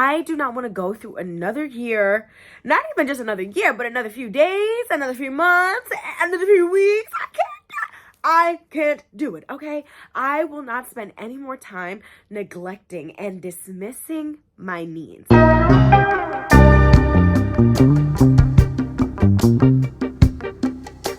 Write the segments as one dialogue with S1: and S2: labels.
S1: I do not want to go through another year, not even just another year, but another few days, another few months, another few weeks. I can't do it, okay? I will not spend any more time neglecting and dismissing my needs.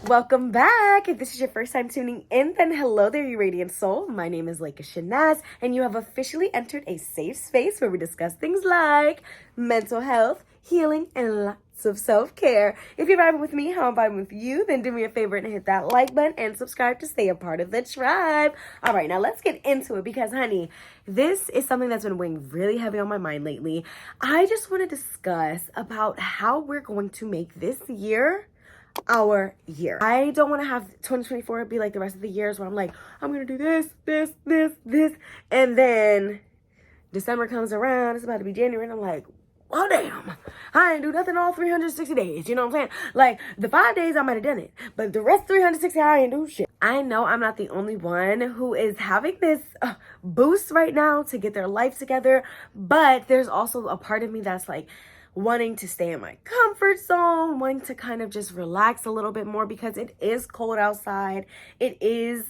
S1: Welcome back. If this is your first time tuning in, then hello there, you radiant soul. My name is Laika Shanaz, and you have officially entered a safe space where we discuss things like mental health, healing, and lots of self-care. If you're vibing with me, how I'm vibing with you, then do me a favor and hit that like button and subscribe to stay a part of the tribe. All right, now let's get into it because, honey, this is something that's been weighing really heavy on my mind lately. I just want to discuss about how we're going to make this year our year. I don't want to have 2024 be like the rest of the years where I'm like, I'm going to do this. And then December comes around, it's about to be January, and I'm like, oh damn, I ain't do nothing all 360 days. You know what I'm saying? Like the 5 days I might have done it, but the rest 360 I ain't do shit. I know I'm not the only one who is having this boost right now to get their life together, but there's also a part of me that's like, wanting to stay in my comfort zone, wanting to kind of just relax a little bit more because it is cold outside. It is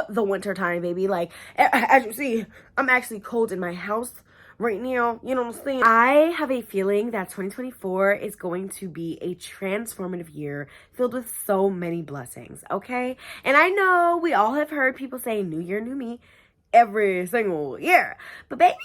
S1: the winter time, baby. Like, as you see, I'm actually cold in my house right now. You know what I'm saying? I have a feeling that 2024 is going to be a transformative year filled with so many blessings, okay? And I know we all have heard people say, new year, new me, every single year. But baby,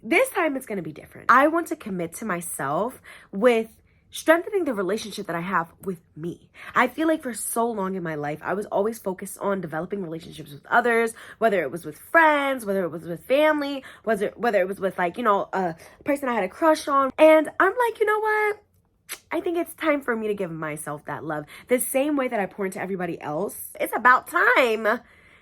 S1: this time it's going to be different. I want to commit to myself with strengthening the relationship that I have with me. I feel like for so long in my life, I was always focused on developing relationships with others, whether it was with friends, whether it was with family, whether it was with like, a person I had a crush on. And I'm like, you know what? I think it's time for me to give myself that love. The same way that I pour into everybody else. It's about time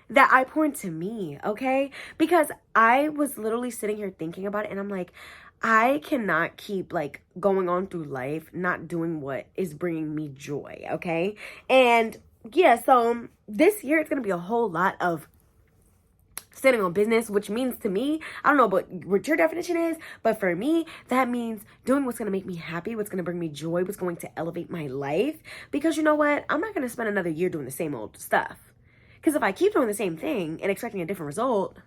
S1: that I pour into me, okay? Because I was literally sitting here thinking about it and I'm like, I cannot keep like going on through life not doing what is bringing me joy, okay? And yeah, so this year it's gonna be a whole lot of standing on business, which means to me, I don't know what your definition is, but for me, that means doing what's going to make me happy, what's going to bring me joy, what's going to elevate my life. Because you know what? I'm not going to spend another year doing the same old stuff. Because if I keep doing the same thing and expecting a different result,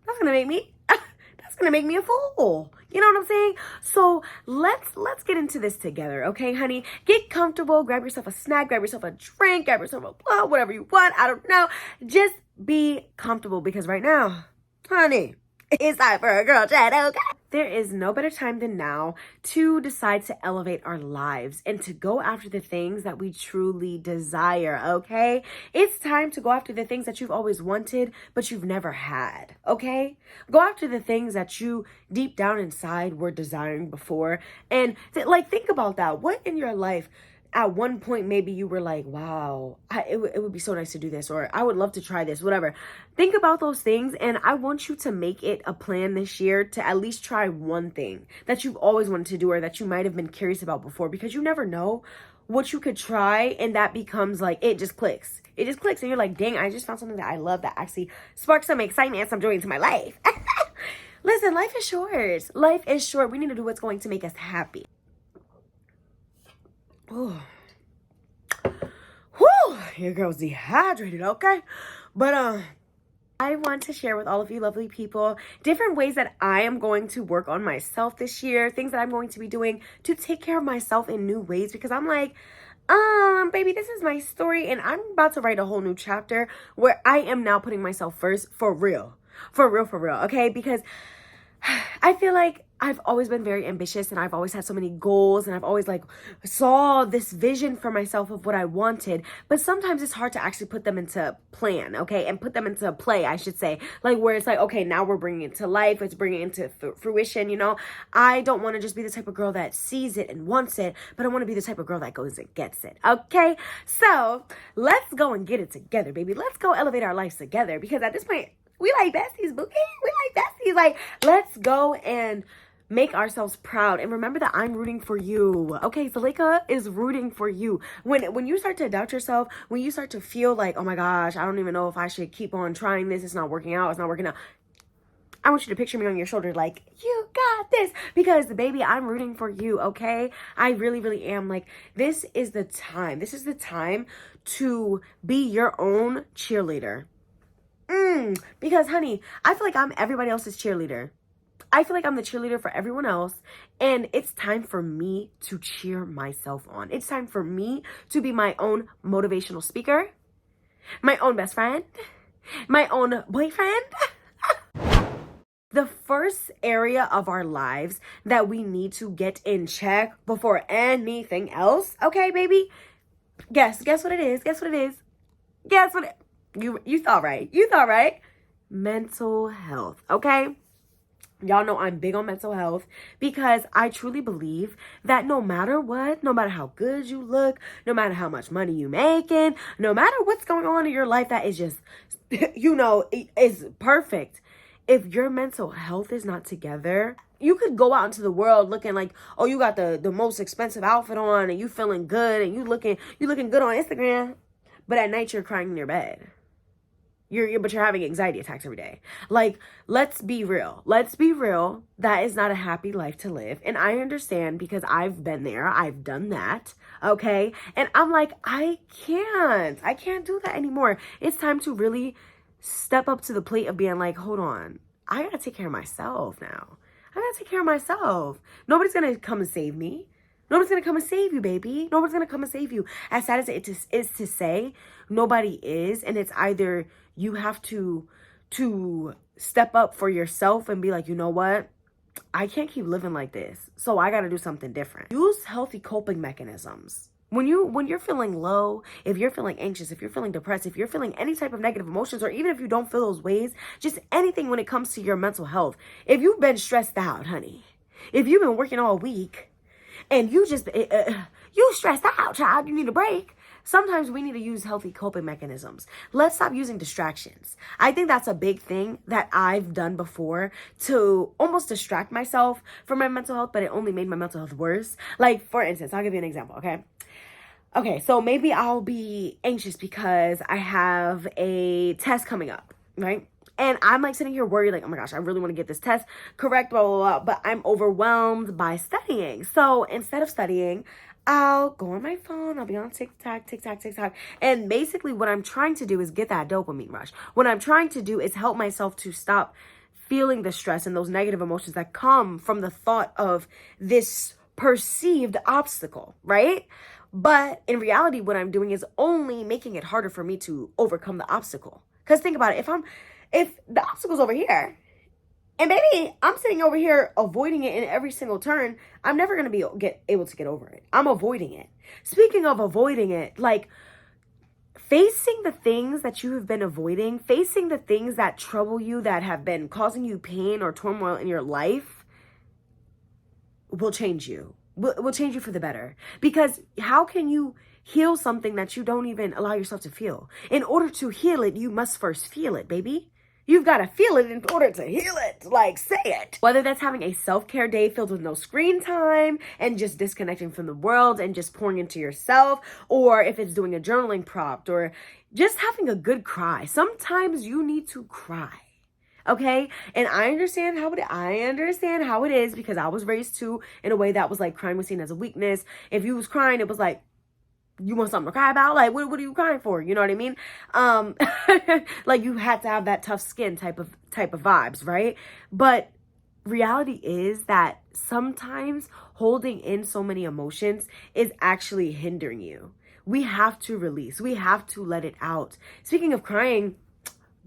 S1: that's gonna make me a fool. You know what I'm saying? So let's get into this together, okay, honey? Get comfortable, grab yourself a snack, grab yourself a drink, grab yourself a blah, whatever you want. I don't know. Just be comfortable because right now, honey, it's time for a girl chat, okay? There is no better time than now to decide to elevate our lives and to go after the things that we truly desire, okay? It's time to go after the things that you've always wanted, but you've never had, okay? Go after the things that you deep down inside were desiring before. And think about that. What in your life at one point maybe you were like, wow, it would be so nice to do this, or I would love to try this, whatever. Think about those things, and I want you to make it a plan this year to at least try one thing that you've always wanted to do or that you might have been curious about before, because you never know what you could try and that becomes like, it just clicks. It just clicks and you're like, dang, I just found something that I love that actually sparks some excitement and some joy into my life. Listen, life is short. Life is short. We need to do what's going to make us happy. Oh, whew, your girl's dehydrated, okay? But I want to share with all of you lovely people different ways that I am going to work on myself this year, things that I'm going to be doing to take care of myself in new ways, because I'm like, baby, this is my story and I'm about to write a whole new chapter where I am now putting myself first for real, okay? Because I feel like I've always been very ambitious and I've always had so many goals and I've always like saw this vision for myself of what I wanted, but sometimes it's hard to actually put them into plan, okay? And put them into play, I should say, like where it's like, okay, now we're bringing it to life, it's bringing it into fruition, you know? I don't want to just be the type of girl that sees it and wants it, but I want to be the type of girl that goes and gets it, okay? So let's go and get it together, baby. Let's go elevate our lives together, because at this point, we like besties, bookie. We like besties. Like, let's go and make ourselves proud. And remember that I'm rooting for you. Okay, Zalika is rooting for you. When you start to doubt yourself, when you start to feel like, oh my gosh, I don't even know if I should keep on trying this. It's not working out. It's not working out. I want you to picture me on your shoulder like, you got this. Because, baby, I'm rooting for you, okay? I really, really am. Like, this is the time. This is the time to be your own cheerleader. Because, honey, I feel like I'm everybody else's cheerleader. I feel like I'm the cheerleader for everyone else, and it's time for me to cheer myself on. It's time for me to be my own motivational speaker, my own best friend, my own boyfriend. The first area of our lives that we need to get in check before anything else, okay, baby? Guess what it is? Guess what it is? Guess what you thought right. You thought right. Mental health, okay? Y'all know I'm big on mental health because I truly believe that no matter what, no matter how good you look, no matter how much money you making, no matter what's going on in your life that is just, is perfect. If your mental health is not together, you could go out into the world looking like, oh, you got the most expensive outfit on and you feeling good and you looking good on Instagram, but at night you're crying in your bed. But you're having anxiety attacks every day. Like, let's be real. Let's be real. That is not a happy life to live. And I understand because I've been there. I've done that. Okay. And I'm like, I can't do that anymore. It's time to really step up to the plate of being like, hold on. I gotta take care of myself now. I gotta take care of myself. Nobody's gonna come and save me. Nobody's gonna come and save you, baby. Nobody's gonna come and save you. As sad as it is to say, nobody is. And it's either you have to step up for yourself and be like, you know what? I can't keep living like this. So I gotta do something different. Use healthy coping mechanisms. When you're feeling low, if you're feeling anxious, if you're feeling depressed, if you're feeling any type of negative emotions, or even if you don't feel those ways, just anything when it comes to your mental health. If you've been stressed out, honey, if you've been working all week, and you stressed out, child, you need a break. Sometimes we need to use healthy coping mechanisms. Let's stop using distractions. I think that's a big thing that I've done before to almost distract myself from my mental health, but it only made my mental health worse. Like, for instance, I'll give you an example, okay? Okay, so maybe I'll be anxious because I have a test coming up, right? And I'm like sitting here worried, like, oh my gosh, I really want to get this test correct, blah, blah, blah. But I'm overwhelmed by studying. So instead of studying, I'll go on my phone. I'll be on TikTok. And basically what I'm trying to do is get that dopamine rush. What I'm trying to do is help myself to stop feeling the stress and those negative emotions that come from the thought of this perceived obstacle, right? But in reality, what I'm doing is only making it harder for me to overcome the obstacle. Because think about it. If the obstacle's over here, and baby, I'm sitting over here avoiding it in every single turn, I'm never going to be able to get over it. I'm avoiding it. Speaking of avoiding it, like facing the things that you have been avoiding, facing the things that trouble you, that have been causing you pain or turmoil in your life, will change you. Will change you for the better. Because how can you heal something that you don't even allow yourself to feel? In order to heal it, you must first feel it, baby. You've got to feel it in order to heal it. Like, say it. Whether that's having a self-care day filled with no screen time and just disconnecting from the world and just pouring into yourself, or if it's doing a journaling prompt or just having a good cry. Sometimes you need to cry. Okay? And I understand how it is because I was raised too in a way that was like crying was seen as a weakness. If you was crying, it was like, you want something to cry about? Like, what are you crying for? You know what I mean? Like you had to have that tough skin type of vibes, right? But reality is that sometimes holding in so many emotions is actually hindering you. We have to release. We have to let it out. Speaking of crying,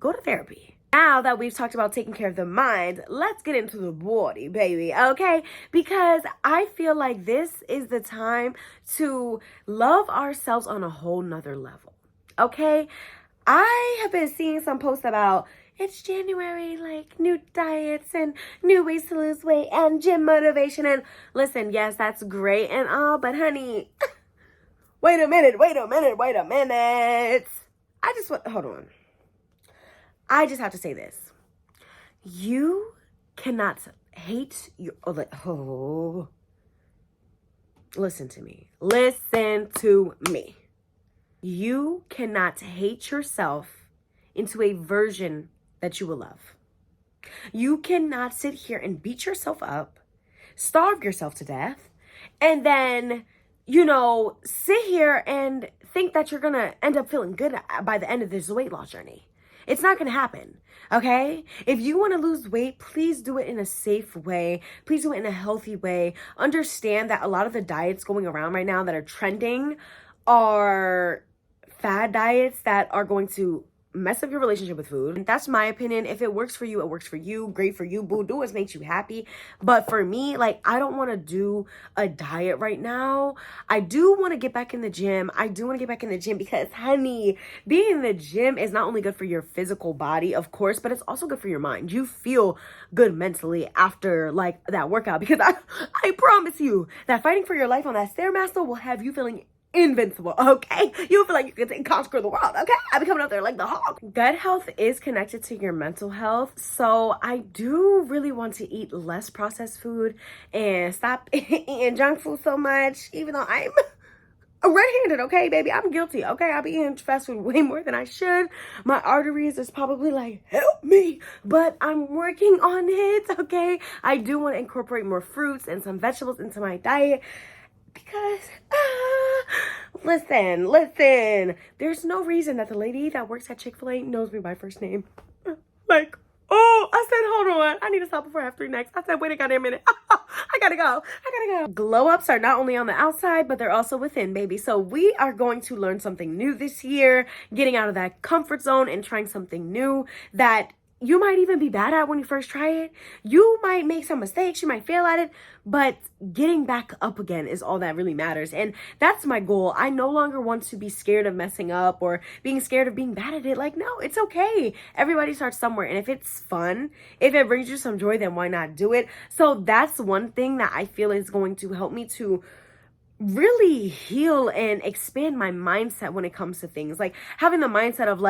S1: go to therapy. Now that we've talked about taking care of the mind, let's get into the body, baby, okay? Because I feel like this is the time to love ourselves on a whole nother level, okay? I have been seeing some posts about it's January, like new diets and new ways to lose weight and gym motivation. And listen, yes, that's great and all, but honey, wait a minute. Hold on. I just have to say this. You cannot hate your, listen to me. You cannot hate yourself into a version that you will love. You cannot sit here and beat yourself up, starve yourself to death, and then, sit here and think that you're going to end up feeling good by the end of this weight loss journey. It's not going to happen. Okay? If you want to lose weight, please do it in a safe way. Please do it in a healthy way. Understand that a lot of the diets going around right now that are trending are fad diets that are going to mess up your relationship with food. And that's my opinion. If it works for you, it works for you. Great for you, boo. Do what makes you happy. But for me, I don't want to do a diet right now. I do want to get back in the gym. Because, honey, being in the gym is not only good for your physical body, of course, but it's also good for your mind. You feel good mentally after that workout, because I promise you that fighting for your life on that Stairmaster will have you feeling invincible, okay? You feel like you can conquer the world, okay? I be coming up there like the Hulk. Gut health is connected to your mental health, so I do really want to eat less processed food and stop eating junk food so much, even though I'm red-handed, okay, baby? I'm guilty, okay? I be eating fast food way more than I should. My arteries is probably help me, but I'm working on it, okay? I do want to incorporate more fruits and some vegetables into my diet, because, listen, there's no reason that the lady that works at Chick-fil-A knows me by first name. I said, hold on, I need to stop before I have 3 next. I said, wait a goddamn minute. I gotta go. Glow ups are not only on the outside, but they're also within, baby. So we are going to learn something new this year, getting out of that comfort zone and trying something new that you might even be bad at when you first try it. You might make some mistakes, you might fail at it, but getting back up again is all that really matters. And that's my goal. I no longer want to be scared of messing up or being scared of being bad at it. No, it's okay. Everybody starts somewhere. And if it's fun, if it brings you some joy, then why not do it? So that's one thing that I feel is going to help me to really heal and expand my mindset when it comes to things, having the mindset of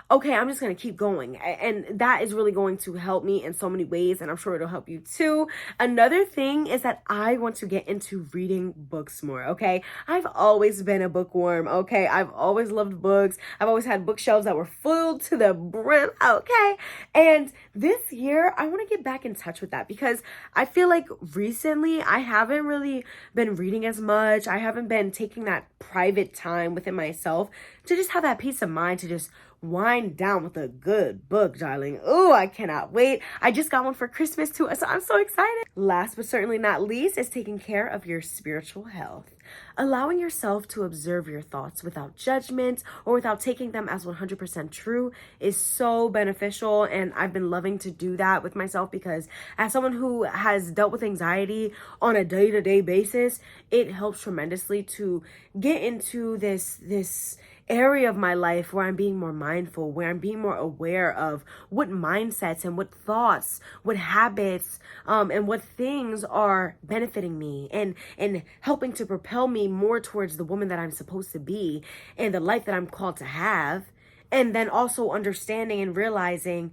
S1: okay, I'm just gonna keep going, and that is really going to help me in so many ways, and I'm sure it'll help you too. Another thing is that I want to get into reading books more. Okay, I've always been a bookworm. Okay, I've always loved books. I've always had bookshelves that were full to the brim. Okay, and this year I want to get back in touch with that, because I feel like recently I haven't really been reading as much. I haven't been taking that private time within myself to just have that peace of mind to just wind down with a good book, darling. Oh, I cannot wait. I just got one for Christmas too, so I'm so excited. Last but certainly not least is taking care of your spiritual health. Allowing yourself to observe your thoughts without judgment or without taking them as 100% true is so beneficial, and I've been loving to do that with myself, because as someone who has dealt with anxiety on a day-to-day basis, it helps tremendously to get into this area of my life where I'm being more mindful, where I'm being more aware of what mindsets and what thoughts, what habits, and what things are benefiting me and helping to propel me more towards the woman that I'm supposed to be and the life that I'm called to have. And then also understanding and realizing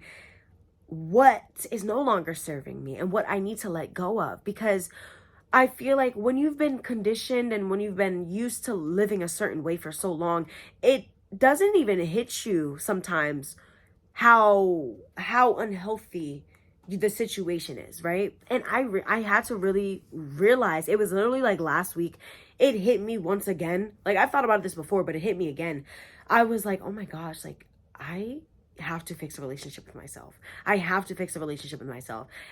S1: what is no longer serving me and what I need to let go of, because I feel like when you've been conditioned and when you've been used to living a certain way for so long, it doesn't even hit you sometimes how unhealthy the situation is, right? And I had to really realize, it was literally last week, it hit me once again. I've thought about this before, but it hit me again. I was like, oh my gosh, I have to fix a relationship with myself.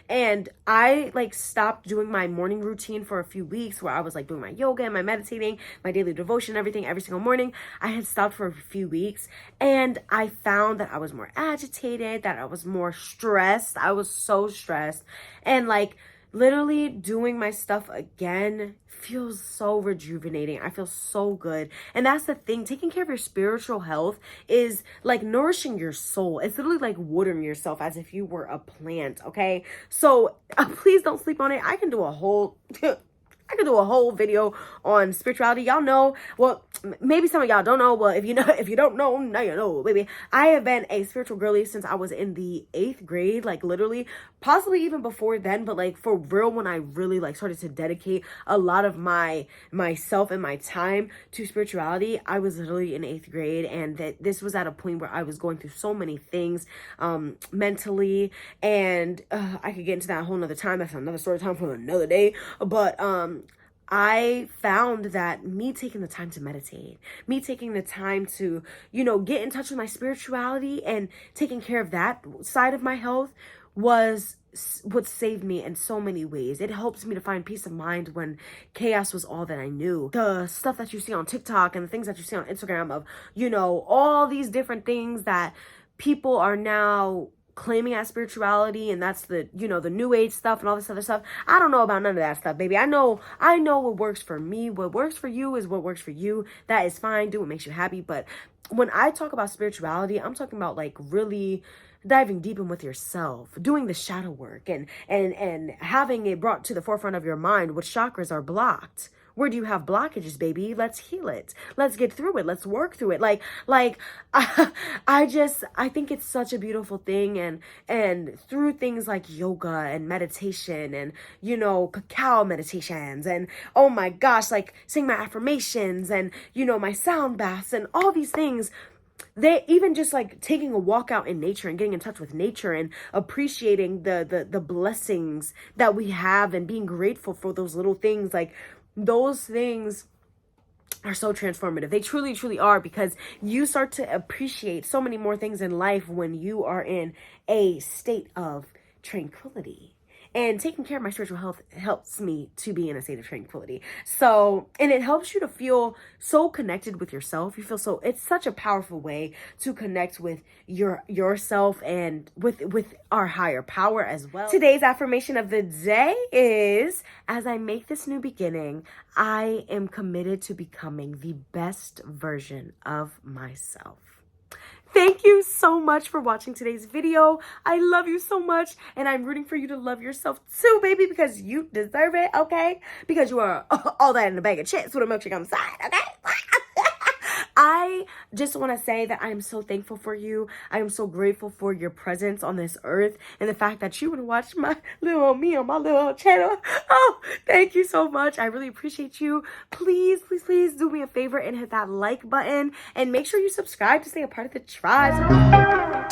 S1: And I stopped doing my morning routine for a few weeks, where I was doing my yoga and my meditating, my daily devotion, everything every single morning. I had stopped for a few weeks, and I found that I was more agitated, that I was more stressed. I was so stressed, and literally doing my stuff again feels so rejuvenating. I feel so good. And that's the thing. Taking care of your spiritual health is nourishing your soul. It's literally watering yourself as if you were a plant, okay? So please don't sleep on it. I can do a whole I could do a whole video on spirituality. Y'all know, well, maybe some of y'all don't know. Well, if you know, if you don't know, now you know, baby. I have been a spiritual girly since I was in the 8th grade, like literally, possibly even before then, but like for real, when I really like started to dedicate a lot of myself and my time to spirituality, I was literally in 8th grade, and that this was at a point where I was going through so many things mentally, and I could get into that a whole nother time. That's another story time for another day. But I found that me taking the time to meditate, me taking the time to, you know, get in touch with my spirituality and taking care of that side of my health was what saved me in so many ways. It helps me to find peace of mind when chaos was all that I knew. The stuff that you see on TikTok and the things that you see on Instagram of, you know, all these different things that people are now claiming as spirituality, and that's the, you know, the new age stuff and all this other stuff. I don't know about none of that stuff, baby. I know what works for me. What works for you is what works for you. That is fine. Do what makes you happy. But when I talk about spirituality, I'm talking about like really diving deep in with yourself, doing the shadow work, and having it brought to the forefront of your mind what chakras are blocked. Where do you have blockages, baby? Let's heal it. Let's get through it. Let's work through it. I think it's such a beautiful thing. And through things like yoga and meditation and, you know, cacao meditations and, oh my gosh, like saying my affirmations and, you know, my sound baths and all these things, they even just like taking a walk out in nature and getting in touch with nature and appreciating the blessings that we have and being grateful for those little things, like those things are so transformative. They truly, truly are, because you start to appreciate so many more things in life when you are in a state of tranquility. And taking care of my spiritual health helps me to be in a state of tranquility. So, and it helps you to feel so connected with yourself. You feel so, it's such a powerful way to connect with yourself and with our higher power as well. Today's affirmation of the day is, as I make this new beginning, I am committed to becoming the best version of myself. Thank you so much for watching today's video. I love you so much, and I'm rooting for you to love yourself too, baby, because you deserve it, okay? Because you are all that in a bag of chips with a milkshake on the side, okay? I just want to say that I am so thankful for you. I am so grateful for your presence on this earth and the fact that you would watch my little me on my little channel. Oh, thank you so much. I really appreciate you. Please, please, please do me a favor and hit that like button and make sure you subscribe to stay a part of the tribe.